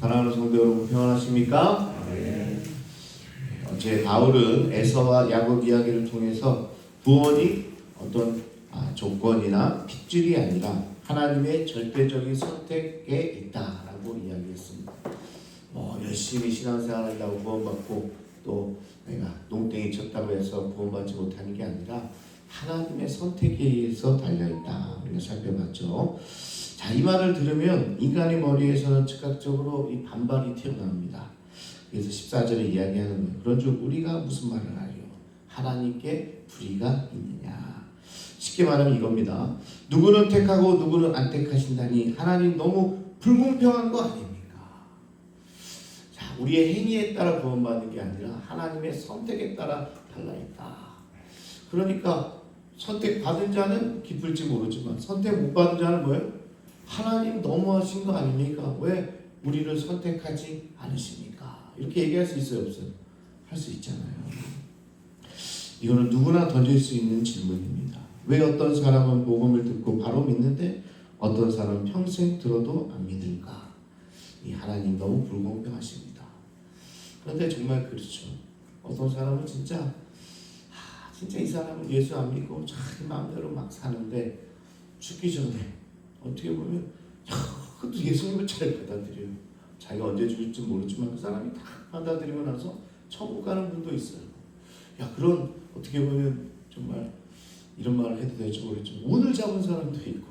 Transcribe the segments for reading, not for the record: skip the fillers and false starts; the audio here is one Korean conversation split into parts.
사랑하는 성도 여러분, 평안하십니까? 네. 어제 바울은 에서와 야곱 이야기를 통해서 구원이 어떤 조건이나 핏줄이 아니라 하나님의 절대적인 선택에 있다라고 이야기했습니다. 열심히 신앙생활한다고 구원받고 또 내가 농땡이 쳤다고 해서 구원받지 못하는 게 아니라 하나님의 선택에 의해서 달려있다, 우리가 살펴봤죠. 자, 이 말을 들으면 인간의 머리에서는 즉각적으로 이 반발이 튀어나옵니다. 그래서 14절에 이야기하는 거예요. 그런즉 우리가 무슨 말을 하리요? 하나님께 불의가 있느냐? 쉽게 말하면 이겁니다. 누구는 택하고 누구는 안 택하신다니 하나님 너무 불공평한 거 아닙니까? 자, 우리의 행위에 따라 구원받는 게 아니라 하나님의 선택에 따라 달라있다. 그러니까 선택받은 자는 기쁠지 모르지만 선택 못 받은 자는 뭐예요? 하나님 너무하신 거 아닙니까? 왜 우리를 선택하지 않으십니까? 이렇게 얘기할 수 있어요, 없어요? 할 수 있잖아요. 이거는 누구나 던질 수 있는 질문입니다. 왜 어떤 사람은 복음을 듣고 바로 믿는데 어떤 사람은 평생 들어도 안 믿을까? 이 하나님 너무 불공평하십니다. 그런데 정말 그렇죠. 어떤 사람은 진짜 이 사람은 예수 안 믿고 자기 마음대로 막 사는데 죽기 전에 어떻게 보면 그것도 예수님을 잘 받아들여요. 자기가 언제 죽을지 모르지만 그 사람이 다 받아들이고 나서 천국 가는 분도 있어요. 그런 어떻게 보면 정말 이런 말을 해도 될지 모르겠지만 운을 잡은 사람도 있고,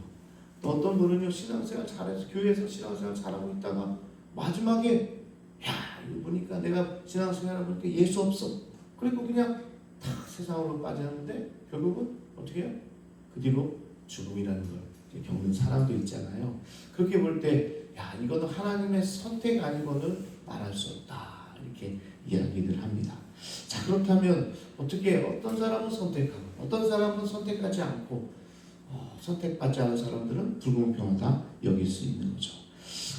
또 어떤 분은요 신앙생활 잘해서 교회에서 신앙생활 잘하고 있다가 마지막에 이거 보니까 내가 신앙생활을 보니까 예수 없어. 그리고 그냥 다 세상으로 빠졌는데 결국은 어떻게 해요? 그 뒤로 죽음이라는 걸 겪는 사람도 있잖아요. 그렇게 볼 때 이거는 하나님의 선택 아니고는 말할 수 없다, 이렇게 이야기를 합니다. 자, 그렇다면 어떻게 어떤 사람은 선택하고 어떤 사람은 선택하지 않고 선택받지 않은 사람들은 불공평하다 여길 수 있는 거죠.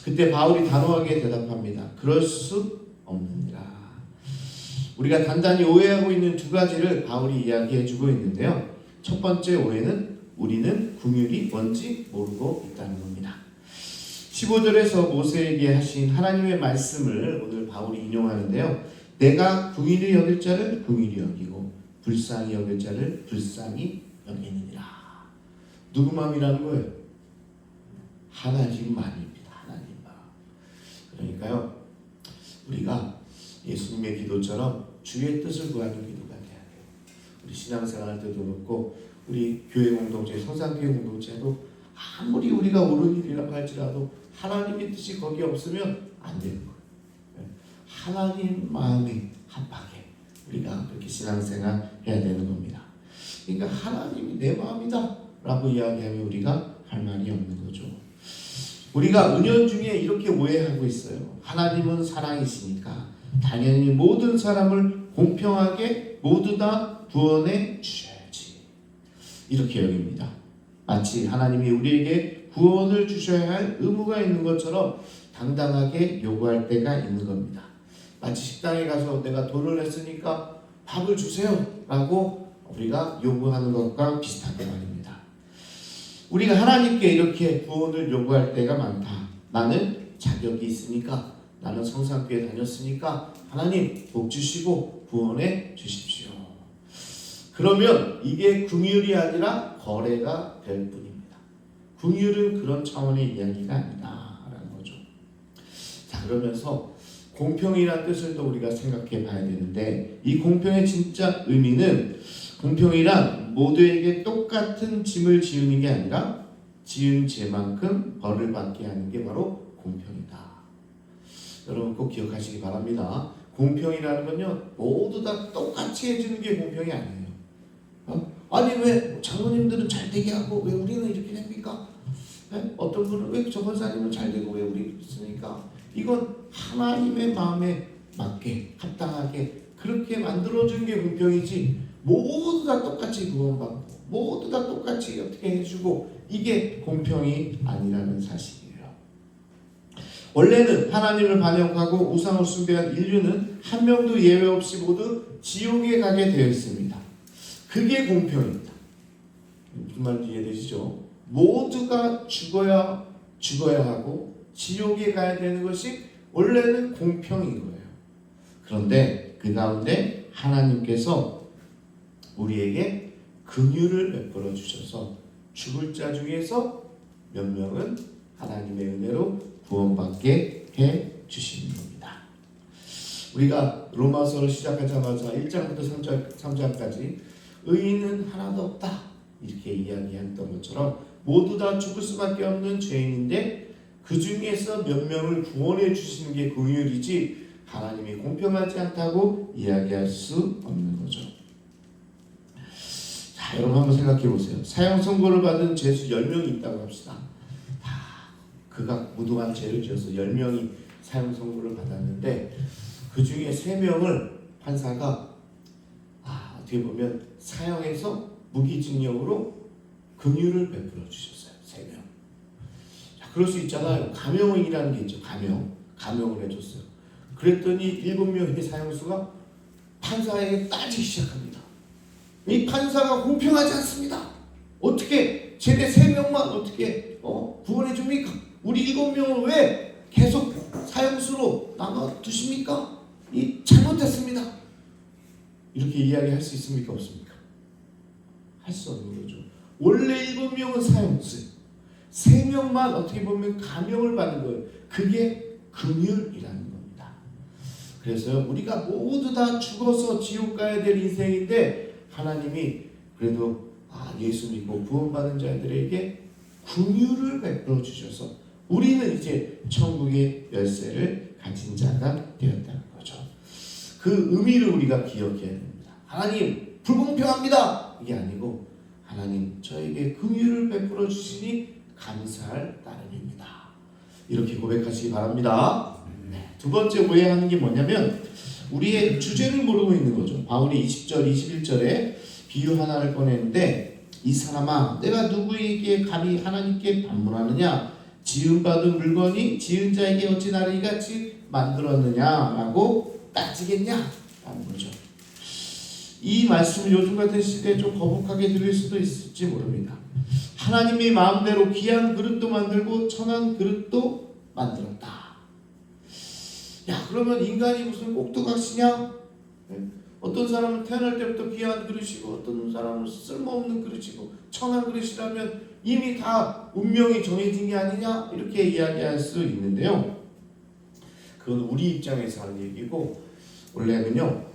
그때 바울이 단호하게 대답합니다. 그럴 수 없느니라. 우리가 단단히 오해하고 있는 두 가지를 바울이 이야기해주고 있는데요. 첫 번째 오해는 우리는 긍휼이 뭔지 모르고 있다는 겁니다. 15절에서 모세에게 하신 하나님의 말씀을 오늘 바울이 인용하는데요. 내가 긍휼히 여길 자를 긍휼히 여기고 불쌍히 여길 자를 불쌍히 여기느니라. 누구 마음이라는 거예요? 하나님 마음입니다. 하나님 마음. 그러니까요, 우리가 예수님의 기도처럼 주의 뜻을 구하는 기도가 돼야 돼요. 우리 신앙생활 할 때도 그렇고 우리 교회 공동체, 성산교회 공동체도 아무리 우리가 옳은 일이라고 할지라도 하나님의 뜻이 거기에 없으면 안 되는 거예요. 하나님 마음에 합하게 우리가 그렇게 신앙생활 해야 되는 겁니다. 그러니까 하나님이 내 마음이다 라고 이야기하면 우리가 할 말이 없는 거죠. 우리가 은연중에 이렇게 오해하고 있어요. 하나님은 사랑이시니까 당연히 모든 사람을 공평하게 모두 다 구원해 주셔야지, 이렇게 여깁니다. 마치 하나님이 우리에게 구원을 주셔야 할 의무가 있는 것처럼 당당하게 요구할 때가 있는 겁니다. 마치 식당에 가서 내가 돈을 냈으니까 밥을 주세요 라고 우리가 요구하는 것과 비슷하게 말입니다. 우리가 하나님께 이렇게 구원을 요구할 때가 많다. 나는 자격이 있으니까, 나는 성산교회 다녔으니까 하나님 복 주시고 구원해 주십시오. 그러면 이게 긍휼이 아니라 거래가 될 뿐입니다. 긍휼은 그런 차원의 이야기가 아니다라는 거죠. 자, 그러면서 공평이라는 뜻을 또 우리가 생각해 봐야 되는데, 이 공평의 진짜 의미는 공평이란 모두에게 똑같은 짐을 지우는 게 아니라 지은 죄만큼 벌을 받게 하는 게 바로 공평이다. 여러분 꼭 기억하시기 바랍니다. 공평이라는 건요, 모두 다 똑같이 해주는 게 공평이 아니에요. 아니 왜 장로님들은 잘 되게 하고 왜 우리는 이렇게 됩니까? 어떤 분은 왜 저 권사님은 잘 되고 왜 우리 그렇습니까? 이건 하나님의 마음에 맞게 합당하게 그렇게 만들어준 게 공평이지, 모두 다 똑같이 구원받고 모두 다 똑같이 어떻게 해주고 이게 공평이 아니라는 사실이에요. 원래는 하나님을 반역하고 우상을 숭배한 인류는 한 명도 예외 없이 모두 지옥에 가게 되어 있습니다. 그게 공평입니다. 무슨 말인지 이해되시죠? 모두가 죽어야 하고 지옥에 가야 되는 것이 원래는 공평인 거예요. 그런데 그 가운데 하나님께서 우리에게 긍휼을 베풀어 주셔서 죽을 자 중에서 몇 명은 하나님의 은혜로 구원받게 해 주시는 겁니다. 우리가 로마서를 시작하자마자 1장부터 3장까지 의인은 하나도 없다 이렇게 이야기했던 것처럼 모두 다 죽을 수밖에 없는 죄인인데 그 중에서 몇 명을 구원해 주시는 게 긍휼이지 하나님이 공평하지 않다고 이야기할 수 없는 거죠. 자, 여러분 한번 생각해 보세요. 사형 선고를 받은 죄수 10명이 있다고 합시다. 그가 무도한 죄를 지어서 10명이 사형 선고를 받았는데 그 중에 3명을 판사가 어떻게 보면 사형에서 무기징역으로 긍휼을 베풀어 주셨어요. 3명. 자, 그럴 수 있잖아요. 감형이라는 게 있죠. 감형을 해줬어요. 그랬더니 7명의 사형수가 판사에게 따지기 시작합니다. 이 판사가 공평하지 않습니다. 어떻게 쟤네 3명만 어떻게 구원해 줍니까? 우리 7명을 왜 계속 사형수로 남아두십니까? 이 잘못했습니다. 이렇게 이야기할 수 있습니까? 없습니까? 할 수 없는 거죠. 원래 7명은 사형수예요. 3명만 어떻게 보면 감형을 받는 거예요. 그게 긍휼이라는 겁니다. 그래서 우리가 모두 다 죽어서 지옥 가야 될 인생인데 하나님이 그래도 예수 믿고 구원받은 자들에게 긍휼을 베풀어 주셔서 우리는 이제 천국의 열쇠를 가진 자가 되었다는 거죠. 그 의미를 우리가 기억해야 됩니다. 하나님 불공평합니다. 이게 아니고 하나님 저에게 긍휼을 베풀어 주시니 감사할 따름입니다. 이렇게 고백하시기 바랍니다. 두 번째 오해하는 게 뭐냐면 우리의 주제를 모르고 있는 거죠. 바울이 20절 21절에 비유 하나를 꺼내는데 이 사람아 내가 누구에게 감히 하나님께 반문하느냐 지음받은 물건이 지은 자에게 어찌 나를 이같이 만들었느냐라고 따지겠냐 라는 거죠. 이 말씀을 요즘 같은 시대에 좀 거북하게 들릴 수도 있을지 모릅니다. 하나님이 마음대로 귀한 그릇도 만들고 천한 그릇도 만들었다. 야 그러면 인간이 무슨 꼭두각시냐? 어떤 사람은 태어날 때부터 귀한 그릇이고 어떤 사람은 쓸모없는 그릇이고 천한 그릇이라면 이미 다 운명이 정해진 게 아니냐? 이렇게 이야기할 수 있는데요. 그건 우리 입장에서 하는 얘기고 원래는요.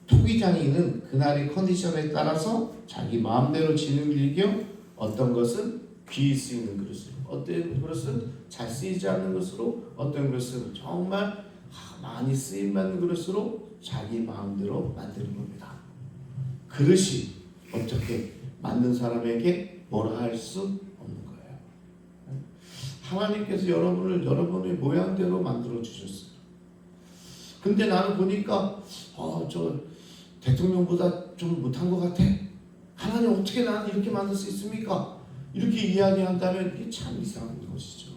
토기장인은 그날의 컨디션에 따라서 자기 마음대로 지능일겨 어떤 것은 귀히 쓰이는 그릇으로 어떤 것은 잘 쓰이지 않는 것으로 어떤 것은 정말 많이 쓰임받는 그릇으로 자기 마음대로 만드는 겁니다. 그릇이 어떻게 만든 사람에게 뭐라 할 수 없는 거예요. 하나님께서 여러분의 모양대로 만들어 주셨어요. 근데 나는 보니까 저 대통령보다 좀 못한 것 같아. 하나님 어떻게 나는 이렇게 만들 수 있습니까? 이렇게 이야기한다면 이게 참 이상한 것이죠.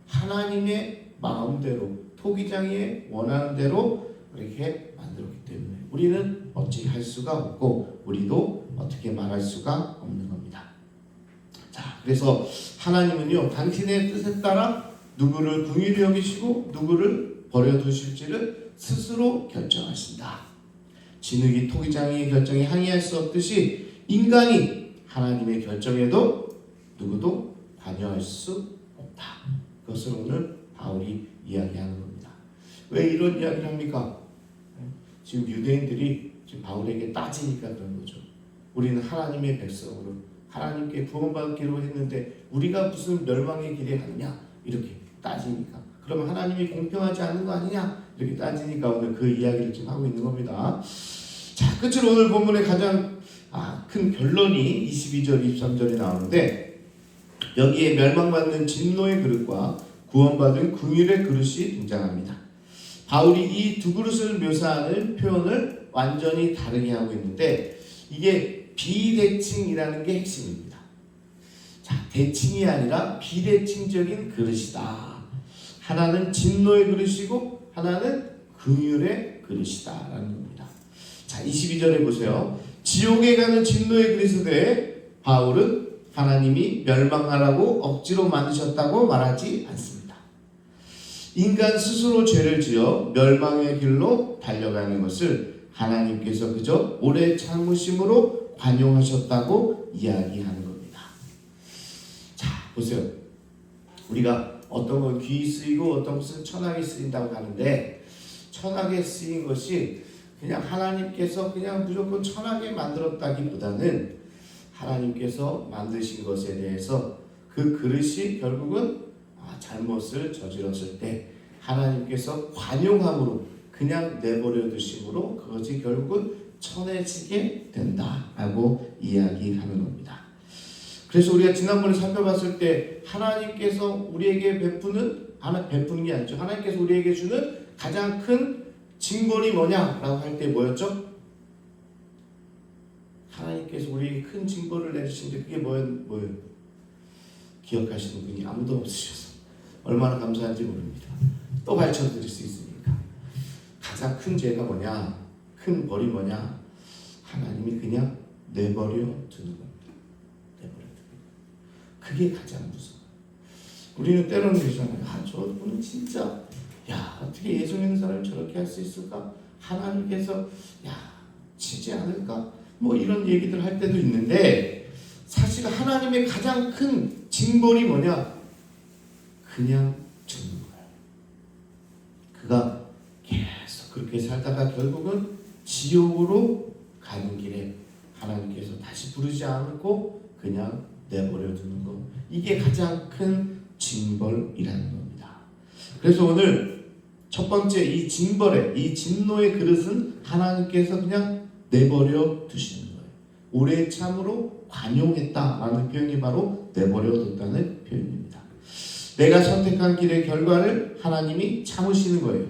하나님의 마음대로 토기장이 원하는 대로 그렇게 만들었기 때문에 우리는 어찌 할 수가 없고 우리도 어떻게 말할 수가 없는 겁니다. 자, 그래서 하나님은요 당신의 뜻에 따라 누구를 긍휼히 여기시고 누구를 버려두실지를 스스로 결정하신다. 진흙이 토기장이의 결정에 항의할 수 없듯이 인간이 하나님의 결정에도 누구도 관여할 수 없다. 그것을 오늘 바울이 이야기하는 겁니다. 왜 이런 이야기를 합니까? 지금 유대인들이 지금 바울에게 따지니까 그런 거죠. 우리는 하나님의 백성으로 하나님께 구원받기로 했는데 우리가 무슨 멸망의 길에 가느냐 이렇게 따지니까 그러면 하나님이 공평하지 않은 거 아니냐 이렇게 따지니까 오늘 그 이야기를 지금 하고 있는 겁니다. 자, 끝으로 오늘 본문의 가장 큰 결론이 22절 23절이 나오는데 여기에 멸망받는 진노의 그릇과 구원받은 긍휼의 그릇이 등장합니다. 바울이 이 두 그릇을 묘사하는 표현을 완전히 다르게 하고 있는데 이게 비대칭이라는 게 핵심입니다. 자, 대칭이 아니라 비대칭적인 그릇이다. 하나는 진노의 그릇이고 하나는 긍휼의 그릇이다 라는 겁니다. 자, 22절에 보세요. 지옥에 가는 진노의 그릇에 대해 바울은 하나님이 멸망하라고 억지로 만드셨다고 말하지 않습니다. 인간 스스로 죄를 지어 멸망의 길로 달려가는 것을 하나님께서 그저 오래 참으심으로 관용하셨다고 이야기하는 겁니다. 자, 보세요. 우리가 어떤 건 귀히 쓰이고 어떤 것은 천하게 쓰인다고 하는데, 천하게 쓰인 것이 그냥 하나님께서 그냥 무조건 천하게 만들었다기보다는 하나님께서 만드신 것에 대해서 그 그릇이 결국은 잘못을 저질렀을 때 하나님께서 관용함으로 그냥 내버려 두심으로 그것이 결국은 천해지게 된다라고 이야기하는 겁니다. 그래서 우리가 지난번에 살펴봤을 때 하나님께서 우리에게 베푸는 게 아니죠. 하나님께서 우리에게 주는 가장 큰 징벌이 뭐냐라고 할 때 뭐였죠? 하나님께서 우리에게 큰 징벌을 내주시는데 그게 뭐예요? 기억하시는 분이 아무도 없으셔서 얼마나 감사한지 모릅니다. 또 가르쳐드릴 수 있으니까. 가장 큰 죄가 뭐냐? 큰 벌이 뭐냐? 하나님이 그냥 내버려 두는 겁니다. 내버려 두는 거. 그게 가장 무서워요. 우리는 때로는 그러잖아요. 저분은 진짜 어떻게 예수 믿는 사람을 저렇게 할 수 있을까? 하나님께서 치지 않을까? 뭐 이런 얘기들 할 때도 있는데, 사실 하나님의 가장 큰 징벌이 뭐냐? 그냥 죽는 거예요. 그가 계속 그렇게 살다가 결국은 지옥으로 가는 길에 하나님께서 다시 부르지 않고 그냥 내버려 두는 것, 이게 가장 큰 징벌이라는 겁니다. 그래서 오늘 첫 번째 이 징벌의, 이 진노의 그릇은 하나님께서 그냥 내버려 두시는 거예요. 오래 참으로 관용했다라는 표현이 바로 내버려 뒀다는 표현입니다. 내가 선택한 길의 결과를 하나님이 참으시는 거예요.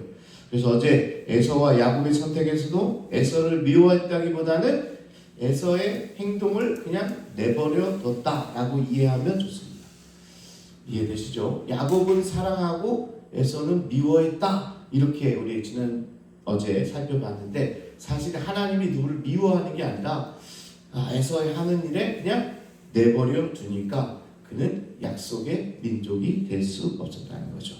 그래서 어제 에서와 야곱의 선택에서도 에서를 미워했다기보다는 에서의 행동을 그냥 내버려 뒀다라고 이해하면 좋습니다. 이해되시죠? 야곱은 사랑하고 에서는 미워했다, 이렇게 우리 어제 살펴봤는데, 사실 하나님이 누구를 미워하는 게 아니라 에서의 하는 일에 그냥 내버려 두니까 그는 약속의 민족이 될 수 없었다는 거죠.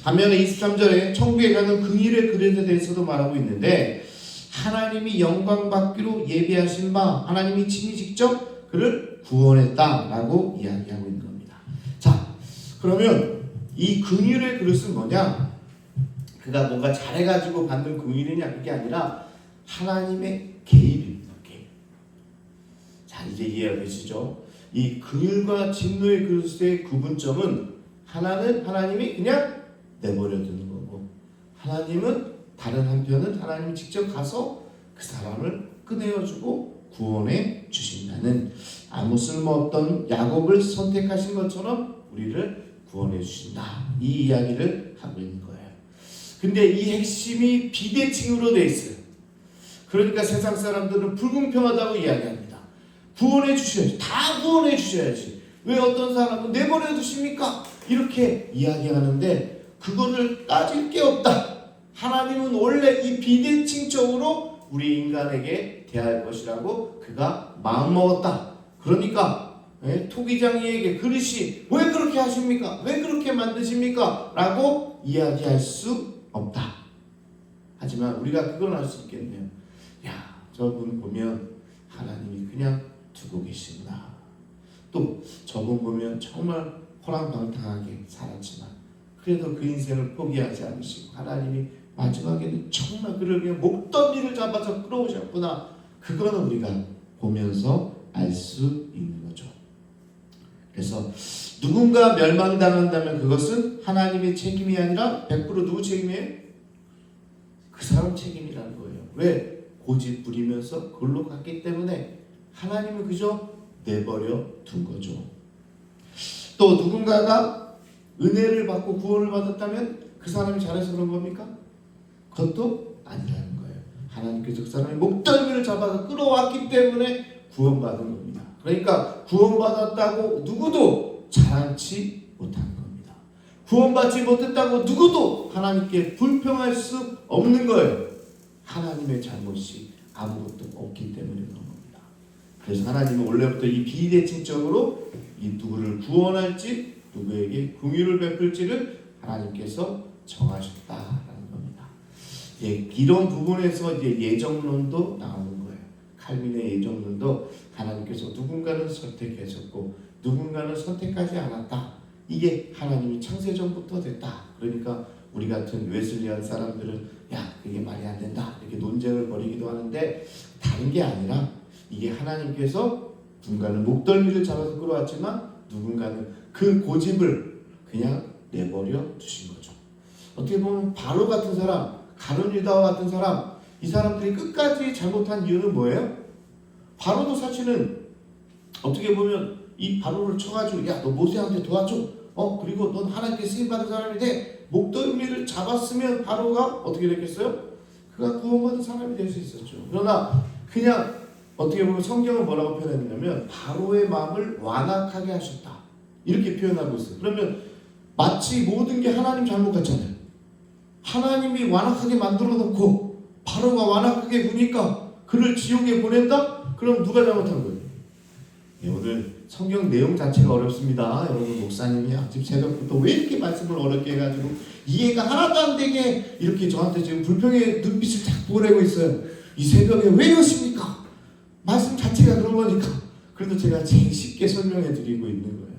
반면에 23절에 천국에 가는 긍휼의 그릇에 대해서도 말하고 있는데, 하나님이 영광 받기로 예비하신 바 하나님이 친히 직접 그를 구원했다라고 이야기하고 있는 겁니다. 자, 그러면 이 긍휼의 그릇은 뭐냐? 그가 뭔가 잘해가지고 받는 긍휼이냐, 그게 아니라 하나님의 개입입니다. 개입. 자, 이제 이해가 되시죠? 이 긍휼과 진노의 그릇의 구분점은, 하나는 하나님이 그냥 내버려 두는 거고, 하나님은 다른 한편은 하나님이 직접 가서 그 사람을 꺼내어주고 구원해 주신다는, 아무 쓸모없던 야곱을 선택하신 것처럼 우리를 구원해 주신다, 이 이야기를 하고 있는 거예요. 근데 이 핵심이 비대칭으로 돼 있어요. 그러니까 세상 사람들은 불공평하다고 이야기합니다. 구원해 주셔야지, 다 구원해 주셔야지, 왜 어떤 사람은 내버려 두십니까? 이렇게 이야기하는데, 그거를 따질 게 없다. 하나님은 원래 이 비대칭적으로 우리 인간에게 대할 것이라고 그가 마음먹었다. 그러니까 토기장이에게 그릇이 왜 그렇게 하십니까? 왜 그렇게 만드십니까? 라고 이야기할 수 없다. 하지만 우리가 그걸 알 수 있겠네요. 저분 보면 하나님이 그냥 두고 계시구나. 또 저분 보면 정말 호랑방탕하게 살았지만 그래도 그 인생을 포기하지 않으시고 하나님이 마지막에는 정말 그를 그냥 목덜미를 잡아서 끌어오셨구나. 그거는 우리가 보면서 알 수 있는 거죠. 그래서 누군가 멸망당한다면 그것은 하나님의 책임이 아니라 100% 누구 책임이에요? 그 사람 책임이라는 거예요. 왜? 고집 부리면서 그걸로 갔기 때문에 하나님은 그저 내버려 둔 거죠. 또 누군가가 은혜를 받고 구원을 받았다면 그 사람이 잘해서 그런 겁니까? 그것도 아니라는 거예요. 하나님께서 그 사람의 목덜미를 잡아서 끌어왔기 때문에 구원받은 겁니다. 그러니까 구원받았다고 누구도 자랑치 못하는 겁니다. 구원받지 못했다고 누구도 하나님께 불평할 수 없는 거예요. 하나님의 잘못이 아무것도 없기 때문에 그런 겁니다. 그래서 하나님은 원래부터 이 비대칭적으로 이 누구를 구원할지, 누구에게 긍휼을 베풀지를 하나님께서 정하셨다라는 겁니다. 이런 부분에서 이제 예정론도 나오는 거예요. 칼빈의 예정론도 하나님께서 누군가는 선택하셨고 누군가는 선택하지 않았다. 이게 하나님이 창세전부터 됐다. 그러니까 우리 같은 웨슬리안 사람들은 야 그게 말이 안 된다 이렇게 논쟁을 벌이기도 하는데 다른 게 아니라 이게 하나님께서 누군가는 목덜미를 잡아서 끌어왔지만 누군가는 그 고집을 그냥 내버려 두신 거죠. 어떻게 보면 바로 같은 사람, 가룟 유다와 같은 사람, 이 사람들이 끝까지 잘못한 이유는 뭐예요? 바로도 사실은 어떻게 보면 이 바로를 쳐가지고 야 너 모세한테 도와줘. 그리고 넌 하나님께 쓰임받은 사람이 돼. 목덜미를 잡았으면 바로가 어떻게 됐겠어요? 그가 구원받은 사람이 될 수 있었죠. 그러나 그냥 어떻게 보면 성경은 뭐라고 표현했냐면 바로의 마음을 완악하게 하셨다. 이렇게 표현하고 있어요. 그러면 마치 모든 게 하나님 잘못 같잖아요. 하나님이 완악하게 만들어 놓고 바로가 완악하게 구니까 그를 지옥에 보낸다? 그럼 누가 잘못한 거예요? 오늘 성경 내용 자체가 어렵습니다. 여러분 목사님이 아침 새벽부터 왜 이렇게 말씀을 어렵게 해가지고 이해가 하나도 안 되게 이렇게 저한테 지금 불평의 눈빛을 자꾸 보내고 있어요. 이 새벽에 왜 이러십니까? 말씀 자체가 그런 거니까. 그래도 제가 제일 쉽게 설명해 드리고 있는 거예요.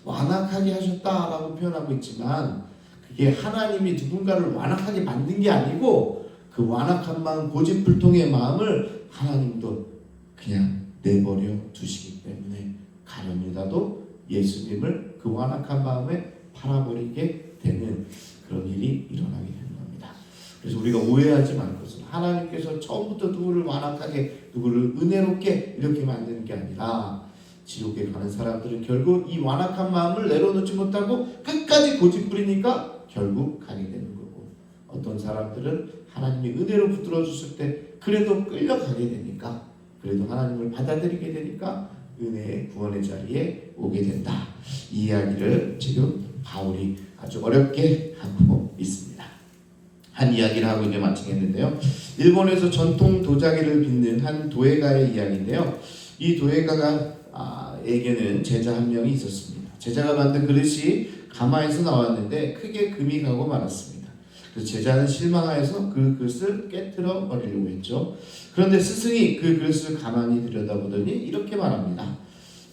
완악하게 하셨다라고 표현하고 있지만 그게 하나님이 누군가를 완악하게 만든 게 아니고 그 완악한 마음, 고집불통의 마음을 하나님도 그냥 내버려 두시기 때문에 가룟 유다도 예수님을 그 완악한 마음에 팔아버리게 되는 그런 일이 일어나게 되는 겁니다. 그래서 우리가 오해하지 말 것은 하나님께서 처음부터 누구를 완악하게 누구를 은혜롭게 이렇게 만드는 게 아니라 지옥에 가는 사람들은 결국 이 완악한 마음을 내려놓지 못하고 끝까지 고집부리니까 결국 가게 되는 거고 어떤 사람들은 하나님이 은혜로 붙들어 주실 때 그래도 끌려가게 되니까 그래도 하나님을 받아들이게 되니까 은혜의 구원의 자리에 오게 된다. 이 이야기를 지금 바울이 아주 어렵게 하고 있습니다. 한 이야기를 하고 이제 마치겠는데요. 일본에서 전통 도자기를 빚는 한 도예가의 이야기인데요. 이 도예가에게는 제자 한 명이 있었습니다. 제자가 만든 그릇이 가마에서 나왔는데 크게 금이 가고 말았습니다. 그래서 제자는 실망하여서 그 그릇을 깨트려 버리려고 했죠. 그런데 스승이 그 그릇을 가만히 들여다보더니 이렇게 말합니다.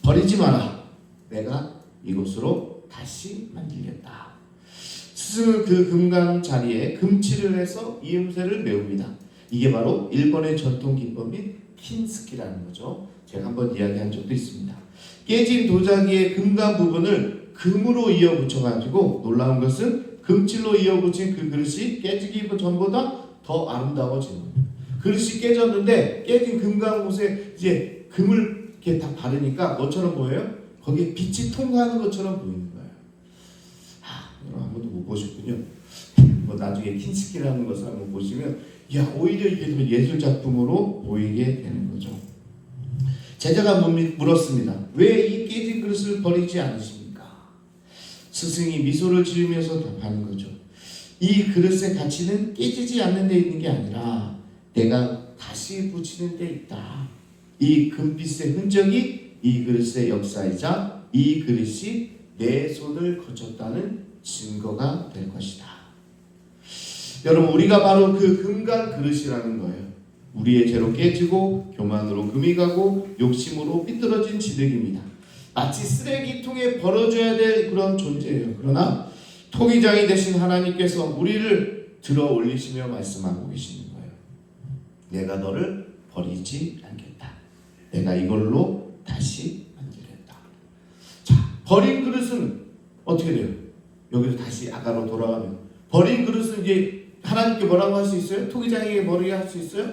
버리지 마라. 내가 이곳으로 다시 만들겠다. 스승은 그 금강 자리에 금칠을 해서 이음새를 메웁니다. 이게 바로 일본의 전통 기법인 킨스키라는 거죠. 제가 한번 이야기한 적도 있습니다. 깨진 도자기의 금강 부분을 금으로 이어 붙여가지고 놀라운 것은 금칠로 이어 붙인 그 그릇이 깨지기 전보다 더 아름다워지는 겁니다. 그릇이 깨졌는데 깨진 금강 곳에 이제 금을 이렇게 다 바르니까 뭐처럼 보여요? 거기에 빛이 통과하는 것처럼 보이는 거예요. 여러분 한 번도 못 보셨군요. 뭐 나중에 킨스키라는 것을 한번 보시면 오히려 이게 더 예술 작품으로 보이게 되는 거죠. 제자가 물었습니다. 왜 이 깨진 그릇을 버리지 않으십니까? 스승이 미소를 지으면서 답하는 거죠. 이 그릇의 가치는 깨지지 않는 데 있는 게 아니라 내가 다시 붙이는 데 있다. 이 금빛의 흔적이 이 그릇의 역사이자 이 그릇이 내 손을 거쳤다는 증거가 될 것이다. 여러분 우리가 바로 그 금강 그릇이라는 거예요. 우리의 죄로 깨지고 교만으로 금이 가고 욕심으로 삐뚤어진 지득입니다. 마치 쓰레기통에 버려져야 될 그런 존재예요. 그러나 통의장이 되신 하나님께서 우리를 들어 올리시며 말씀하고 계시는 거예요. 내가 너를 버리지 않겠다. 내가 이걸로 다시 만들겠다. 자, 버린 그릇은 어떻게 돼요? 여기서 다시 아까로 돌아가면 버린 그릇은 이제 하나님께 뭐라고 할 수 있어요? 토기장에게 버리게 할 수 있어요?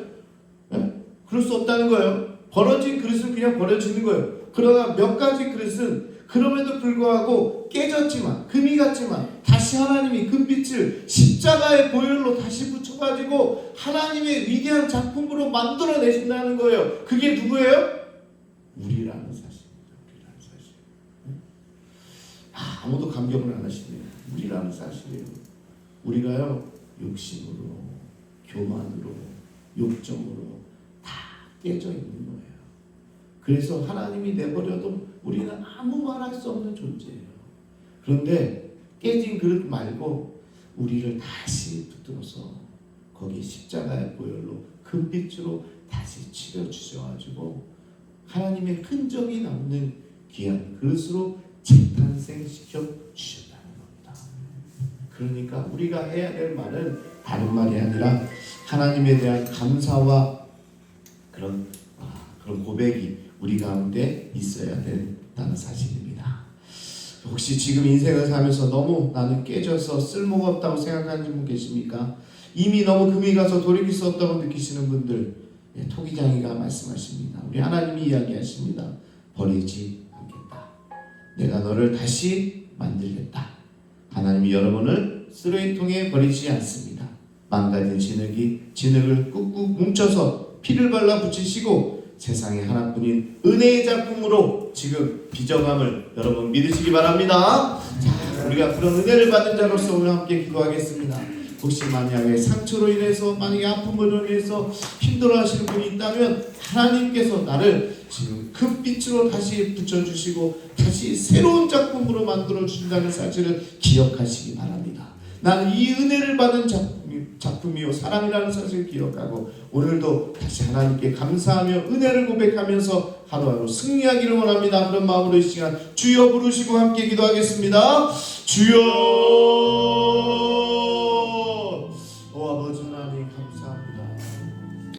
네? 그럴 수 없다는 거예요. 버려진 그릇은 그냥 버려지는 거예요. 그러나 몇 가지 그릇은 그럼에도 불구하고 깨졌지만 금이 갔지만 다시 하나님이 금빛을 십자가의 보혈로 다시 붙여가지고 하나님의 위대한 작품으로 만들어내신다는 거예요. 그게 누구예요? 우리라는 사실입니다. 우리라는 사실. 아무도 감격을 안 하시네요. 우리라는 사실이에요. 우리가요 욕심으로, 교만으로, 욕정으로 다 깨져 있는 거예요. 그래서 하나님이 내버려도 우리는 아무 말할 수 없는 존재예요. 그런데 깨진 그릇 말고 우리를 다시 붙들어서 거기 십자가의 보혈로 금빛으로 다시 치료주셔가지고 하나님의 흔적이 남는 귀한 그릇으로 재탄생시켜 주셨다는 겁니다. 그러니까 우리가 해야 될 말은 다른 말이 아니라 하나님에 대한 감사와 그런 고백이 우리 가운데 있어야 된다는 사실입니다. 혹시 지금 인생을 살면서 너무 나는 깨져서 쓸모가 없다고 생각하는 분 계십니까? 이미 너무 금이 가서 돌이킬 수 없다고 느끼시는 분들, 토기장이가 말씀하십니다. 우리 하나님이 이야기하십니다. 버리지 않겠다. 내가 너를 다시 만들겠다. 하나님이 여러분을 쓰레기통에 버리지 않습니다. 망가진 진흙을 꾹꾹 뭉쳐서 피를 발라 붙이시고 세상에 하나뿐인 은혜의 작품으로 지금 빚어감을 여러분 믿으시기 바랍니다. 자, 우리가 그런 은혜를 받은 자로서 오늘 함께 기도하겠습니다. 혹시 만약에 상처로 인해서, 만약에 아픔으로 인해서 힘들어하시는 분이 있다면 하나님께서 나를 지금 큰 빛으로 다시 붙여주시고 다시 새로운 작품으로 만들어 주신다는 사실을 기억하시기 바랍니다. 나는 이 은혜를 받은 작품이요 사랑이라는 사실을 기억하고 오늘도 다시 하나님께 감사하며 은혜를 고백하면서 하루하루 승리하기를 원합니다. 그런 마음으로 이 시간 주여 부르시고 함께 기도하겠습니다. 주여